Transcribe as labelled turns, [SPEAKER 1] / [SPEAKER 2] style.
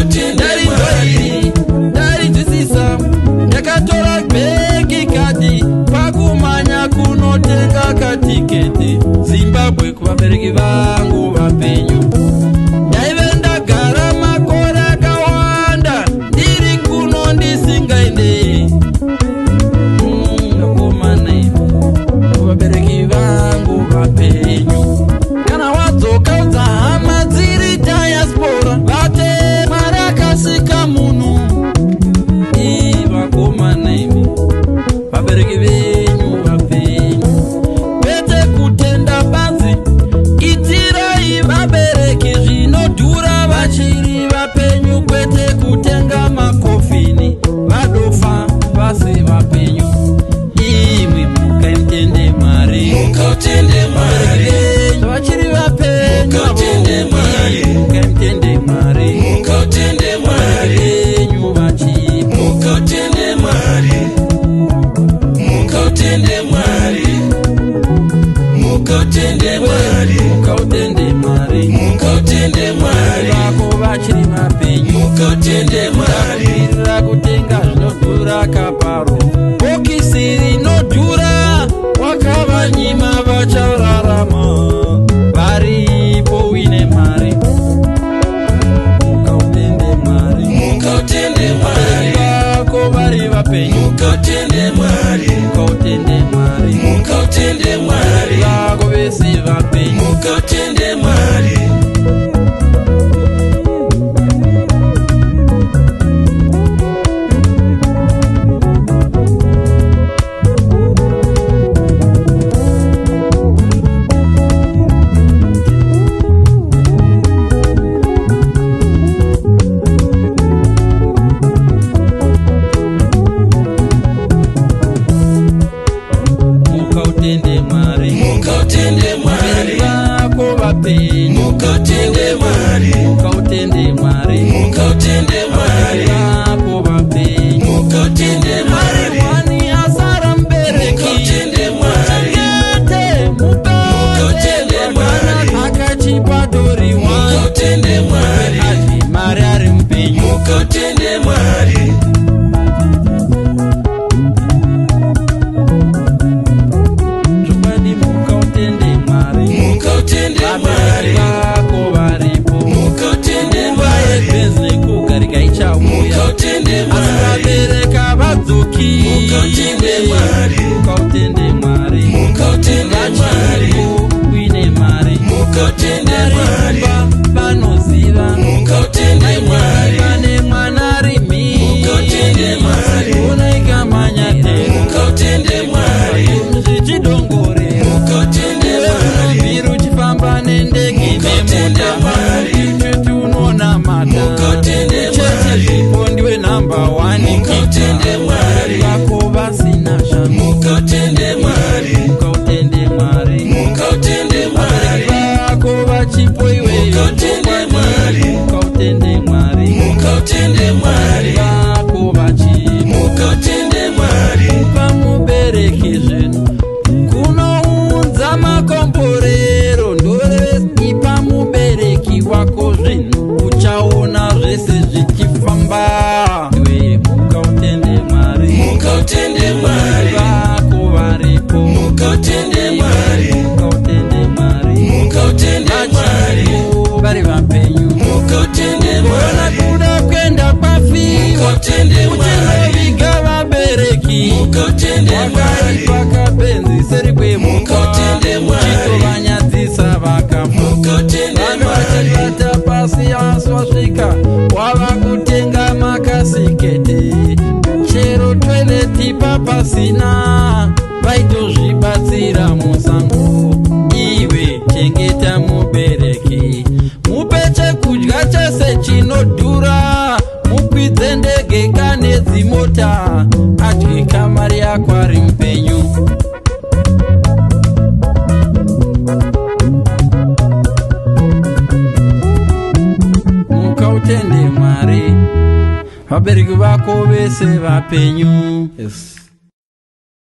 [SPEAKER 1] mukautende Mwari.
[SPEAKER 2] Dari dzisisa yakatora bhegi kati pakumanya kunotenga katiketi Zimbabwe kuvabereki vangu vapenyu. Ndaive ndagara makore akawanda ndiri kuno ndisingaende. Ndakomana kuvabereki vangu vapenyu. Kana wadzoka dzahama dziri diaspora vate Mwari akasika munhu. Vakomana imi vabereki venyu vapenyu. Kwete kutenda badzi itirai vabereki zvinodhura vachiri vapenyu. Kwete kutenga makofini vadofa vasi vapenyu. Imwe mukaitende Mwari.
[SPEAKER 1] Mukautende Mwari.
[SPEAKER 2] Vachiri vapenyu
[SPEAKER 1] Mukautende Mwari.
[SPEAKER 2] mukaitende Mwari.
[SPEAKER 1] Mukautende Mwari.
[SPEAKER 2] Venyu vachipo
[SPEAKER 1] Mukautende Mwari. Mukautende Mwari. Mukautende Mwari.
[SPEAKER 2] mukautende Mwari.
[SPEAKER 1] Mukautende Mwari.
[SPEAKER 2] Vako vachiri vapenyu.
[SPEAKER 1] Mukautende Mwari.
[SPEAKER 2] Kumirira kutenga zvinodhura kaparo. Bokisi rinodhura wakavanyima vachararama. Varipo wine Mwari. Mukautende Mwari.
[SPEAKER 1] Mukautende Mwari.
[SPEAKER 2] Vako vari vapenyu.
[SPEAKER 1] Mukautende Mwari.
[SPEAKER 2] Mukautende Mwari.
[SPEAKER 1] Mukautende Mwari.
[SPEAKER 2] Vako vese vapenyu.
[SPEAKER 1] Mukautende Mwari.
[SPEAKER 2] Mukautende Mwari.
[SPEAKER 1] Mukautende Mwari.
[SPEAKER 2] Vako vapenyu.
[SPEAKER 1] Mukautende Mwari.
[SPEAKER 2] Mukautende Mwari.
[SPEAKER 1] Mukautende Mwari.
[SPEAKER 2] Vako vapenyu.
[SPEAKER 1] Mukautende Mwari.
[SPEAKER 2] Wani asara mbereki.
[SPEAKER 1] Mukautende Mwari.
[SPEAKER 2] Chete mukautende Mwari. Akachipa dori wani.
[SPEAKER 1] Mukautende Mwari.
[SPEAKER 2] Ati Mwari ari mupenyu.
[SPEAKER 1] Mukautende Mwari.
[SPEAKER 2] Zvokadi mukautende Mwari.
[SPEAKER 1] Mukautende Mwari.
[SPEAKER 2] Vako varipo.
[SPEAKER 1] Mukautende
[SPEAKER 2] Nguva
[SPEAKER 1] Mwari.
[SPEAKER 2] yebhezi kugarika ichauya.
[SPEAKER 1] Mukautende Mwari.
[SPEAKER 2] Vabereka vadzoki.
[SPEAKER 1] Mukautende Mwari.
[SPEAKER 2] Mukautende Mwari.
[SPEAKER 1] Mukautende Mwari.
[SPEAKER 2] Uine Mwari.
[SPEAKER 1] Mukautende Mwari.
[SPEAKER 2] Vanoziva.
[SPEAKER 1] Mukautende Mwari.
[SPEAKER 2] Vane mwana rimi.
[SPEAKER 1] Mukautende Mwari.
[SPEAKER 2] Unaikamanya te.
[SPEAKER 1] Mukautende Mwari.
[SPEAKER 2] Zvichidongorera.
[SPEAKER 1] Mukautende Mwari.
[SPEAKER 2] Mbiru chifamba nendege
[SPEAKER 1] Mukautende Mwari.
[SPEAKER 2] tunoona mata.
[SPEAKER 1] Mukautende Mwari.
[SPEAKER 2] Chete ndiwe namba 1.
[SPEAKER 1] Mukautende Mwari.
[SPEAKER 2] Vako vasina shanu.
[SPEAKER 1] Mukautende Mwari.
[SPEAKER 2] Mukautende Mwari.
[SPEAKER 1] Mukautende Mwari.
[SPEAKER 2] Vako vachipo iwe.
[SPEAKER 1] Mukautende Mwari.
[SPEAKER 2] Mukautende Mwari.
[SPEAKER 1] Mukautende Mwari.
[SPEAKER 2] Vako vachipo.
[SPEAKER 1] Mukautende Mwari.
[SPEAKER 2] Pamubereki zvinhu kunounza makomborero. Ndorevesi pamubereki wako zvinhu uchaona zvese zvichifamba. Iwe mukautende Mwari.
[SPEAKER 1] Mukautende Mwari.
[SPEAKER 2] Vako varipo.
[SPEAKER 1] Mukautende Mwari.
[SPEAKER 2] Mukautende Mwari.
[SPEAKER 1] Mukautende Mwari.
[SPEAKER 2] Vari vapenyu.
[SPEAKER 1] Mukautende
[SPEAKER 2] Kuona
[SPEAKER 1] Mwari.
[SPEAKER 2] kuda kwenda kwafiwa.
[SPEAKER 1] Mukautende Mwari.
[SPEAKER 2] Uchinoviga vabereki.
[SPEAKER 1] Mukautende Mwari.
[SPEAKER 2] Wakaipa kabenzi seri kwemuka.
[SPEAKER 1] Mukautende Mwari.
[SPEAKER 2] Uchitovanyadzisa vakafa.
[SPEAKER 1] Mukautende
[SPEAKER 2] Vanhu
[SPEAKER 1] Mwari.
[SPEAKER 2] vachibata pasi aswasvika wava kutenga makasiketi. Chero toileti papasina vaitozvibatsira musango. Iwe chengeta mubereki. Mupe chekudya chese chinodhura. Mukwidze ndege kane dzimota. Adye kamari yako ari mupenyu. Mukautende Mwari. Vabereki vako vese vapenyu. Yes.